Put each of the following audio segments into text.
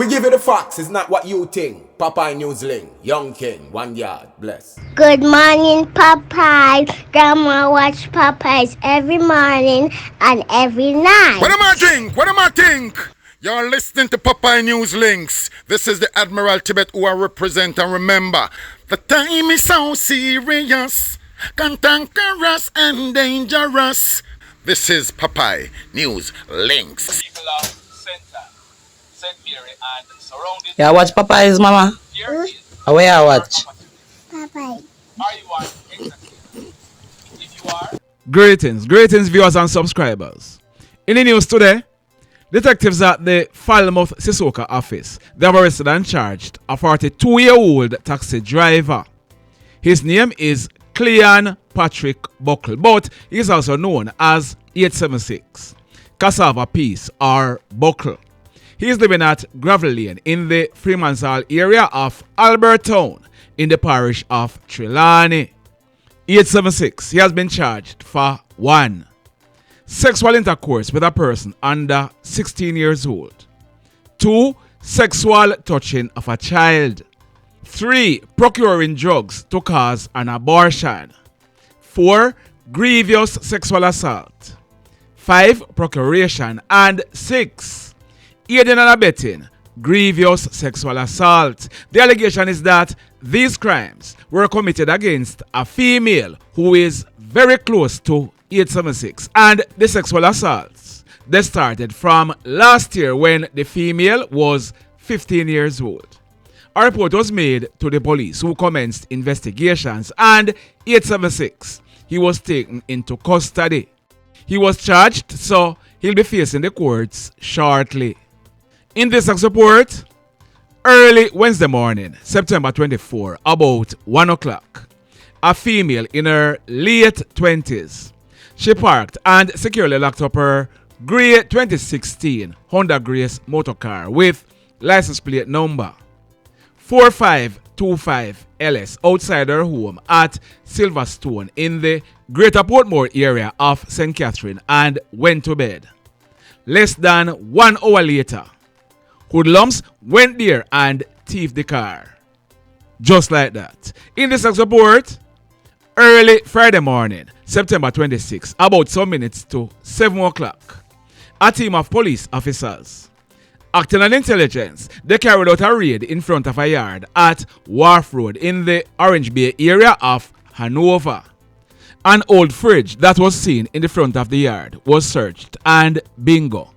We give you the facts, it's not what you think. Popeye Newsling, Young King, 1 yard, bless. Good morning, Popeye. Grandma watch Popeyes every morning and every night. What am I think? What am I think? You're listening to Popeye News Links. This is the Admiral Tibet who I represent, and remember, the time is so serious, cantankerous and dangerous. This is Popeye News Links. People of Center, St. Mary and surrounding. Yeah, watch Popeyes, mama. Here is Where I watch? Popeye. are you on exactly? If you are, Greetings viewers and subscribers. In the news today, detectives at the Falmouth Sissooka office, they have arrested and charged a 42-year-old taxi driver. His name is Cleon Patrick Buckle, but he is also known as 876, Cassava Piece or Buckle. He is living at Gravel Lane in the Freeman's Hall area of Albertown in the parish of Trelawney. 876, he has been charged for 1. Sexual intercourse with a person under 16 years old. 2. Sexual touching of a child. 3. Procuring drugs to cause an abortion. 4. Grievous sexual assault. 5. Procuration. And 6. Aiding and abetting grievous sexual assault. The allegation is that these crimes were committed against a female who is very close to 876, and the sexual assaults, they started from last year when the female was 15 years old. A report was made to the police who commenced investigations, and 876, he was taken into custody. He was charged, so he'll be facing the courts shortly. In this report, early Wednesday morning, September 24, about 1 o'clock, a female in her late 20s, she parked and securely locked up her grey 2016 Honda Grace motorcar with license plate number 4525 LS outside her home at Silverstone in the Greater Portmore area of St. Catherine and went to bed. Less than 1 hour later, hoodlums went there and thieved the car. Just like that. In this report, early Friday morning, September 26, about some minutes to 7 o'clock, a team of police officers, acting on intelligence, they carried out a raid in front of a yard at Wharf Road in the Orange Bay area of Hanover. An old fridge that was seen in the front of the yard was searched, and bingo,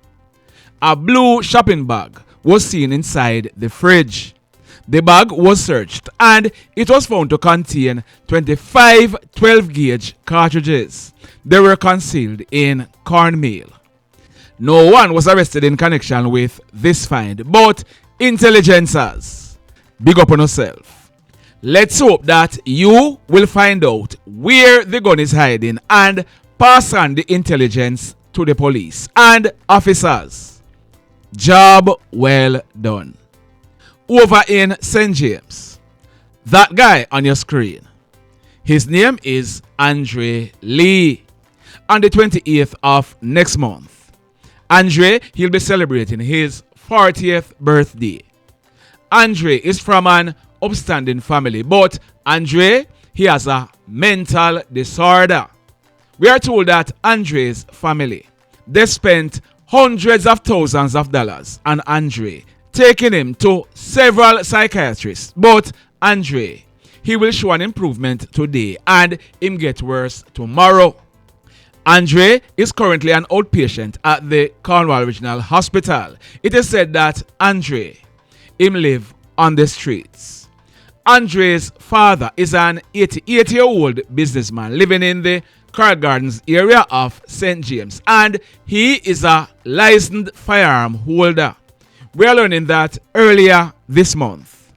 a blue shopping bag was seen inside the fridge. The bag was searched and it was found to contain 25 12-gauge cartridges. They were concealed in cornmeal. No one was arrested in connection with this find, but intelligencers, big up on yourself. Let's hope that you will find out where the gun is hiding and pass on the intelligence to the police and officers. Job well done. Over in St. James, that guy on your screen, his name is Andre Lee. On the 28th of next month, Andre, he'll be celebrating his 40th birthday. Andre is from an upstanding family, but Andre, he has a mental disorder. We are told that Andre's family, they spent hundreds of thousands of dollars on Andre, taking him to several psychiatrists. But Andre, he will show an improvement today and him get worse tomorrow. Andre is currently an outpatient at the Cornwall Regional Hospital. It is said that Andre, him live on the streets. Andre's father is an 88-year-old businessman living in the Carl Gardens area of St. James, and he is a licensed firearm holder. We are learning that earlier this month,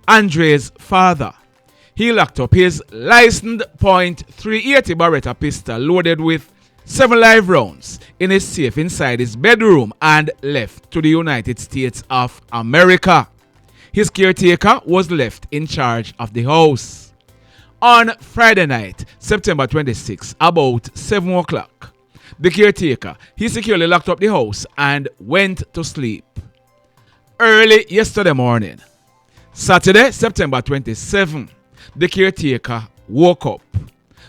Andre's father, he locked up his licensed .380 Beretta pistol loaded with 7 live rounds in his safe inside his bedroom and left to the United States of America. His caretaker was left in charge of the house. On Friday night, September 26, about 7 o'clock, the caretaker, he securely locked up the house and went to sleep. early yesterday morning, Saturday, September 27, the caretaker woke up.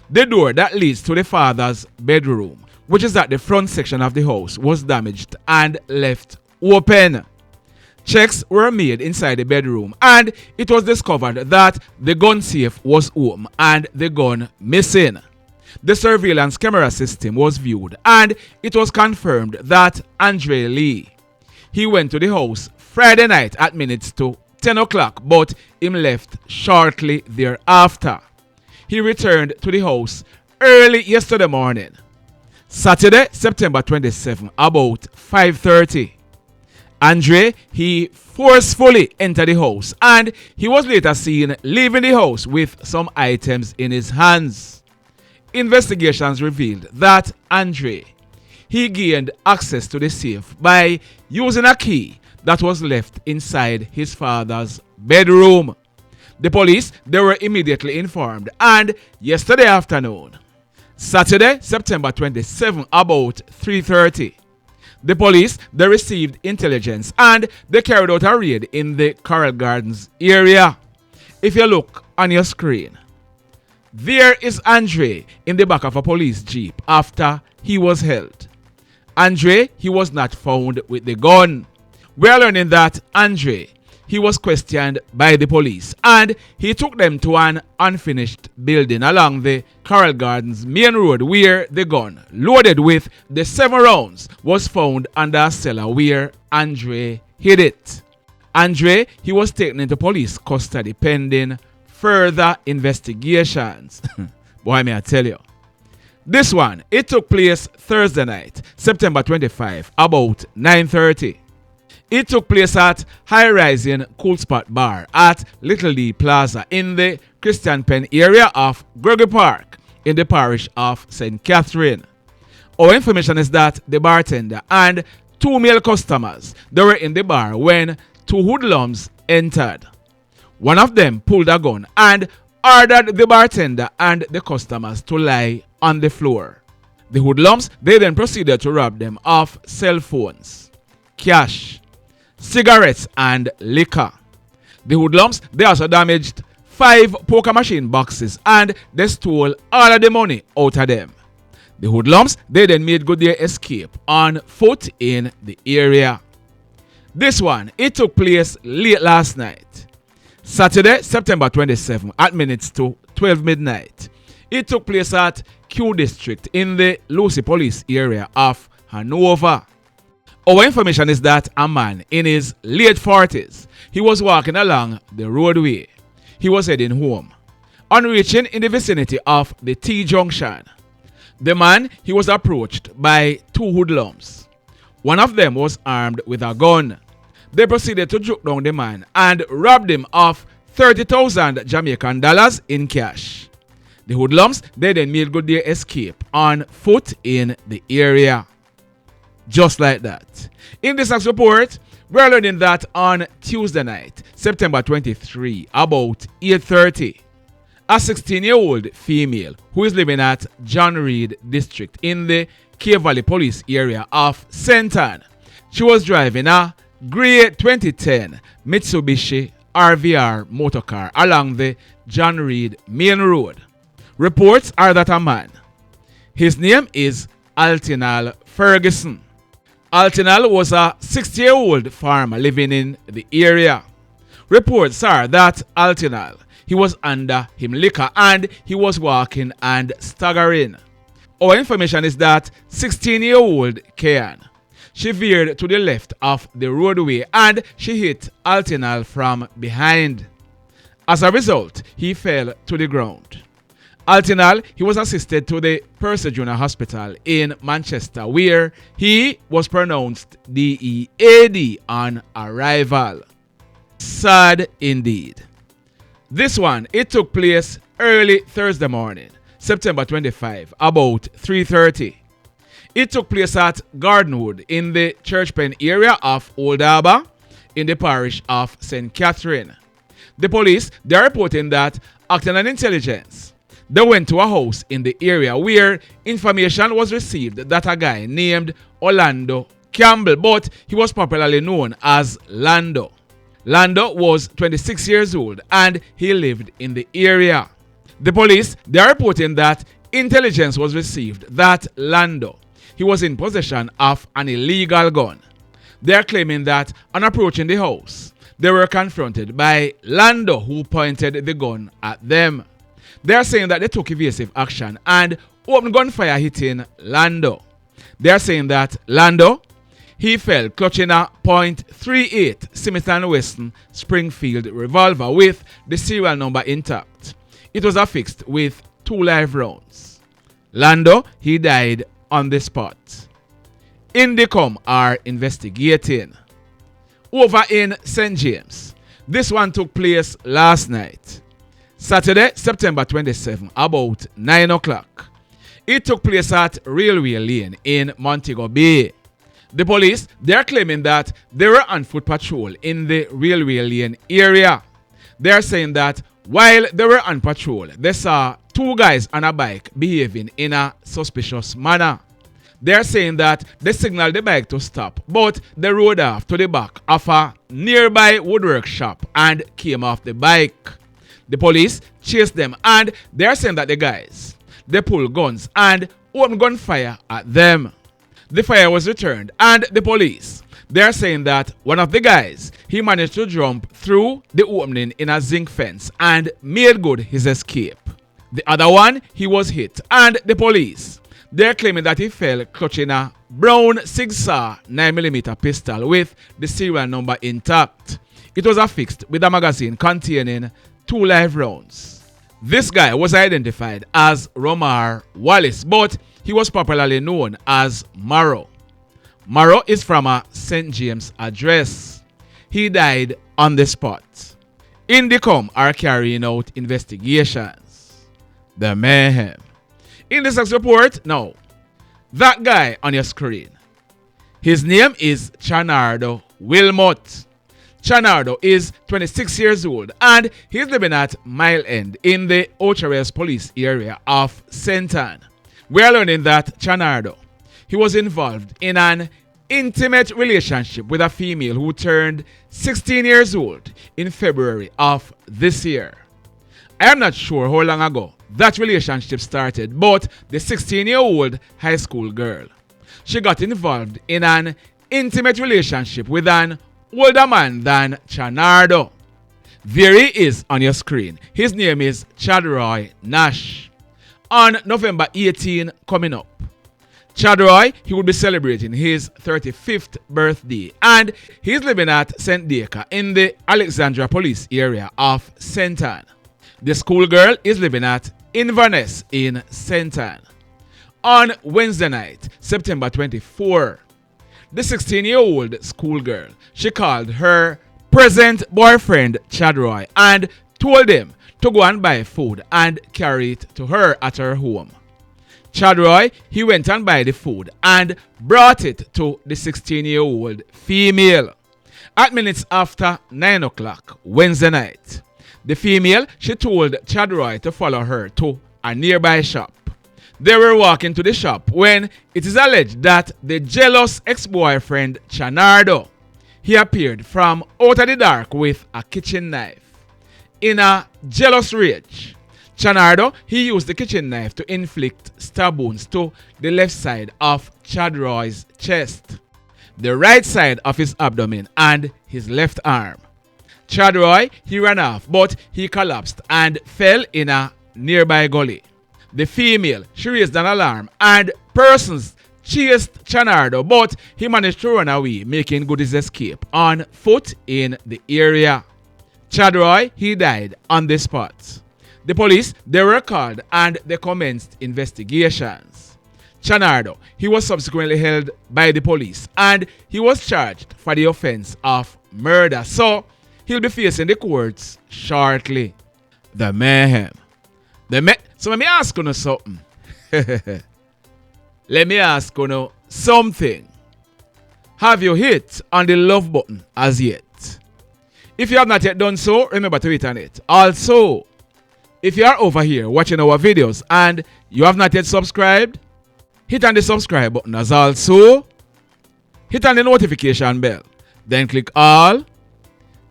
The door that leads to the father's bedroom, which is at the front section of the house, was damaged and left open. Checks were made inside the bedroom and it was discovered that the gun safe was open and the gun missing. The surveillance camera system was viewed and it was confirmed that Andre Lee, he went to the house Friday night at minutes to 10 o'clock, but him left shortly thereafter. He returned to the house early yesterday morning, Saturday, September 27, about 5:30. Andre, he forcefully entered the house and he was later seen leaving the house with some items in his hands. Investigations revealed that Andre, he gained access to the safe by using a key that was left inside his father's bedroom. The police, they were immediately informed, and yesterday afternoon, Saturday, September 27, about 3:30, the police, they received intelligence and they carried out a raid in the Coral Gardens area. If you look on your screen, there is Andre in the back of a police jeep after he was held. Andre, he was not found with the gun. We are learning that Andre, he was questioned by the police and he took them to an unfinished building along the Coral Gardens main road where the gun, loaded with the 7 rounds, was found under a cellar where Andre hid it. Andre, he was taken into police custody pending further investigations. Boy, may I tell you. This one, it took place Thursday night, September 25, about 9:30. It took place at High Rising Cool Spot Bar at Little D Plaza in the Christian Penn area of Gregory Park in the parish of St. Catherine. Our information is that the bartender and 2 male customers, they were in the bar when 2 hoodlums entered. One of them pulled a gun and ordered the bartender and the customers to lie on the floor. The hoodlums, they then proceeded to rob them of cell phones, cash, cigarettes and liquor. The hoodlums, they also damaged 5 poker machine boxes and they stole all of the money out of them. The hoodlums, they then made good their escape on foot in the area. This one, it took place late last night, Saturday, September 27 at minutes to 12 midnight. It took place at Q District in the Lucy Police area of Hanover. Our information is that a man in his late 40s, he was walking along the roadway. He was heading home. On reaching in the vicinity of the T-junction, the man, he was approached by 2 hoodlums. One of them was armed with a gun. They proceeded to juke down the man and robbed him of 30,000 Jamaican dollars in cash. The hoodlums, they then made good their escape on foot in the area. Just like that. In this next report, we're learning that on Tuesday night, September 23, about 8:30, a 16-year-old female who is living at John Reed District in the Cave Valley Police area of St. Ann, she was driving a gray 2010 Mitsubishi RVR motorcar along the John Reed main road. Reports are that a man, his name is Altinal Ferguson. Altinal was a 60-year-old farmer living in the area. Reports are that Altinal, he was under him liquor and he was walking and staggering. Our information is that 16-year-old Cleon, she veered to the left of the roadway and she hit Altinal from behind. As a result, he fell to the ground. Altinal, he was assisted to the Percy Junior Hospital in Manchester where he was pronounced DEAD on arrival. Sad indeed. This one, it took place early Thursday morning, September 25, about 3:30. It took place at Gardenwood in the Church Pen area of Old Harbour in the parish of St. Catherine. The police, they are reporting that, acting on intelligence, they went to a house in the area where information was received that a guy named Olando Campbell, but he was popularly known as Lando. Lando was 26 years old and he lived in the area. The police, they are reporting that intelligence was received that Lando, he was in possession of an illegal gun. They are claiming that on approaching the house, they were confronted by Lando, who pointed the gun at them. They are saying that they took evasive action and opened gunfire hitting Lando. They are saying that Lando, he fell clutching a .38 Smith & Wesson Springfield revolver with the serial number intact. It was affixed with 2 live rounds. Lando, he died on the spot. Indicom are investigating. Over in St. James, this one took place last night. Saturday, September 27, about 9 o'clock. It took place at Railway Lane in Montego Bay. The police, they're claiming that they were on foot patrol in the Railway Lane area. They're saying that while they were on patrol, they saw 2 guys on a bike behaving in a suspicious manner. They're saying that they signaled the bike to stop, but they rode off to the back of a nearby woodwork shop and came off the bike. The police chased them and they're saying that the guys, they pulled guns and opened gunfire at them. The fire was returned and the police, they're saying that one of the guys, he managed to jump through the opening in a zinc fence and made good his escape. The other one, he was hit and the police, they're claiming that he fell clutching a brown Sig-Sauer 9mm pistol with the serial number intact. It was affixed with a magazine containing 2 live rounds. This guy was identified as Romar Wallace, but he was popularly known as Maro. Maro is from a St. James address. He died on the spot. Indicom are carrying out investigations. The mayhem. In this next report, now, that guy on your screen, his name is Chanardo Wilmott. Chanardo is 26 years old and he's living at Mile End in the Ocherez police area of St. Ann. We are learning that Chanardo, he was involved in an intimate relationship with a female who turned 16 years old in February of this year. I am not sure how long ago that relationship started, but the 16-year-old high school girl, she got involved in an intimate relationship with an older man than Chanardo. There he is on your screen. His name is Chadroy Nash. On November 18 coming up, Chadroy, he will be celebrating his 35th birthday and he's living at St. Dacre in the Alexandria police area of St. Ann. The schoolgirl is living at Inverness in St. Ann. On Wednesday night, September 24, the 16-year-old schoolgirl, she called her present boyfriend Chadroy and told him to go and buy food and carry it to her at her home. Chadroy, he went and buy the food and brought it to the 16-year-old female. At minutes after 9 o'clock Wednesday night, the female, she told Chadroy to follow her to a nearby shop. They were walking to the shop when it is alleged that the jealous ex-boyfriend Chanardo, he appeared from out of the dark with a kitchen knife. In a jealous rage, Chanardo, he used the kitchen knife to inflict stab wounds to the left side of Chadroy's chest, the right side of his abdomen, and his left arm. Chadroy, he ran off, but he collapsed and fell in a nearby gully. The female, she raised an alarm and persons chased Chanardo, but he managed to run away, making good his escape on foot in the area. Chadroy, he died on the spot. The police, they were called and they commenced investigations. Chanardo, he was subsequently held by the police and he was charged for the offense of murder. So, he'll be facing the courts shortly. The mayhem. So let me ask you something. Let me ask you something. Have you hit on the love button as yet? If you have not yet done so, remember to hit on it. Also, if you are over here watching our videos and you have not yet subscribed, hit on the subscribe button as also. hit on the notification bell, then click all,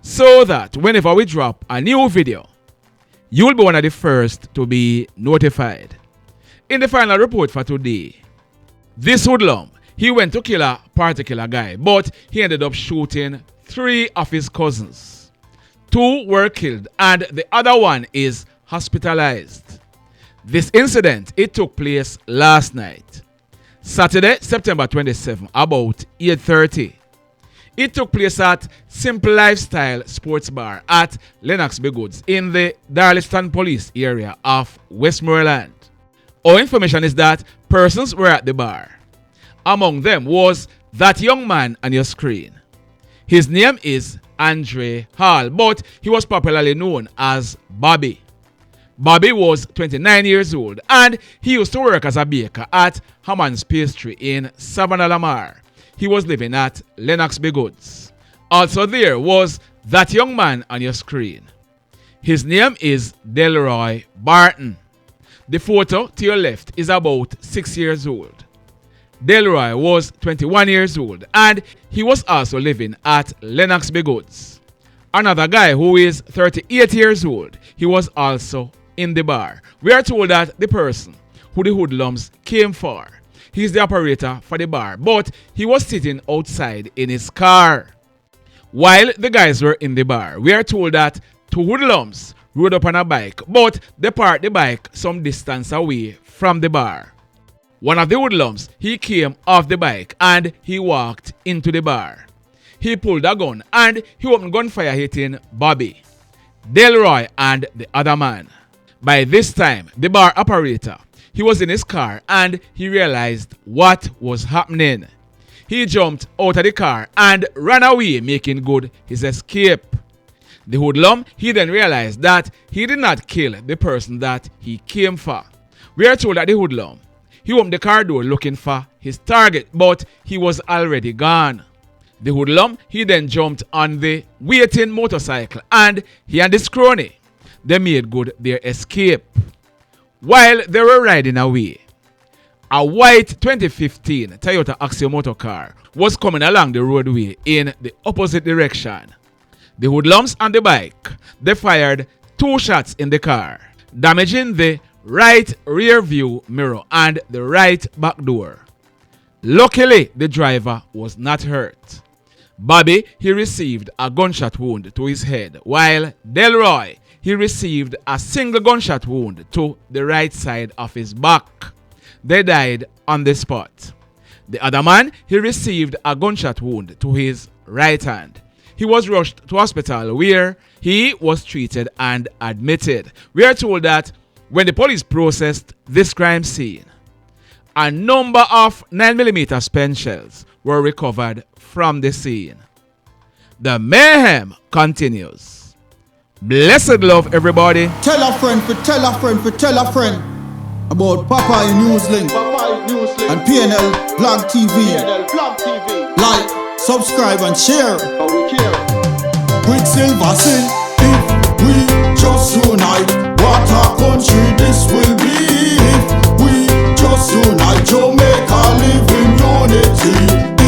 so that whenever we drop a new video, you'll be one of the first to be notified. In the final report for today, this hoodlum, he went to kill a particular guy, but he ended up shooting 3 of his cousins. 2 were killed and the other one is hospitalized. This incident, it took place last night, Saturday, September 27, about 8:30. It took place at Simple Lifestyle Sports Bar at Lennox Goods in the Darlington Police area of Westmoreland. Our information is that persons were at the bar. Among them was that young man on your screen. His name is Andre Hall, but he was popularly known as Bobby. Bobby was 29 years old and he used to work as a baker at Hammond's Pastry in Savannah Lamar. He was living at Lennox Goods. Also there was that young man on your screen. His name is Delroy Burton. The photo to your left is about 6 years old. Delroy was 21 years old and he was also living at Lennox Goods. Another guy who is 38 years old, he was also in the bar. We are told that the person who the hoodlums came for, he's the operator for the bar, but he was sitting outside in his car. While the guys were in the bar, we are told that 2 hoodlums rode up on a bike, but they parked the bike some distance away from the bar. One of the hoodlums, he came off the bike and he walked into the bar. He pulled a gun and he opened gunfire hitting Bobby, Delroy and the other man. By this time, the bar operator, he was in his car and he realized what was happening. He jumped out of the car and ran away, making good his escape. The hoodlum, he then realized that he did not kill the person that he came for. We are told that the hoodlum, he opened the car door looking for his target, but he was already gone. The hoodlum, he then jumped on the waiting motorcycle and he and his crony, they made good their escape. While they were riding away, a white 2015 Toyota Axio motor car was coming along the roadway in the opposite direction. The hoodlums on the bike, they fired 2 shots in the car, damaging the right rear view mirror and the right back door. Luckily, the driver was not hurt. Bobby, he received a gunshot wound to his head, while Delroy, he received a single gunshot wound to the right side of his back. They died on the spot. The other man, he received a gunshot wound to his right hand. He was rushed to hospital where he was treated and admitted. We are told that when the police processed this crime scene, a number of 9mm spent shells were recovered from the scene. The mayhem continues. Blessed love, everybody. Tell a friend for tell a friend for tell a friend about Popeye Newslink and PNL Blog TV. Like, subscribe and share. Quicksilver sing, if we just unite, what a country this will be. If we just unite, Jamaica live in unity.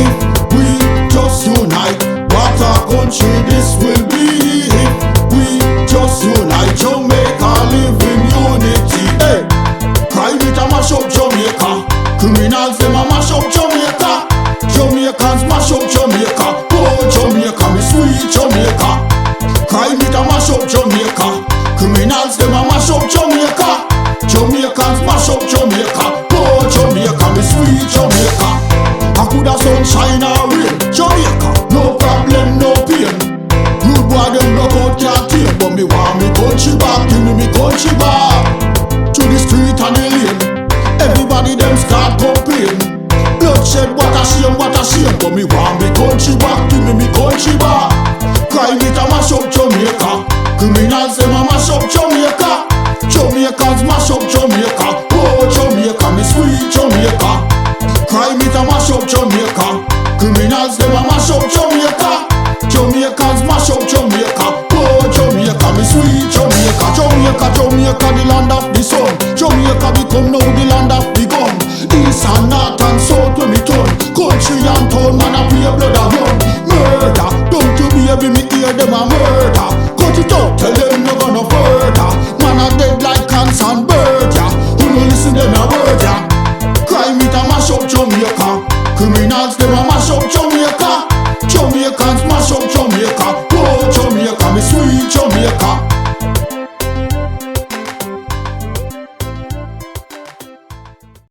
If we just unite, what a country this will be. If we just unite, Jamaica live in unity. Hey, crime it a mash up Jamaica. Criminals them a mash up Jamaica. Jamaicans mash up Jamaica. Oh Jamaica, me sweet Jamaica. Crime it a mash up Jamaica. Criminals them a mash up Jamaica. Jamaicans mash up Jamaica. Oh Jamaica, me sweet Jamaica. I coulda sunshine or rain. Jamaica, no problem, no pain. Rude boy them knock out can't tame, but me want me country back. Give me country back. To the street and the lane. Everybody them start complain. Bloodshed, what a shame, but me want me country back. Give me country back. Crime it a mash up Jamaica. Criminals them a mash up Jamaica. Jamaicans mash up Jamaica. Oh Jamaica, me sweet Jamaica. Crime it a mash up Jamaica. Criminals them a mash up Jamaica. Jamaicans mash up Jamaica. Oh Jamaica, me sweet Jamaica. Jamaica, Jamaica, the land of the sun. Jamaica become now the land of the gun. East and north and south when me turn. Country and town man a pray me hear them a murder.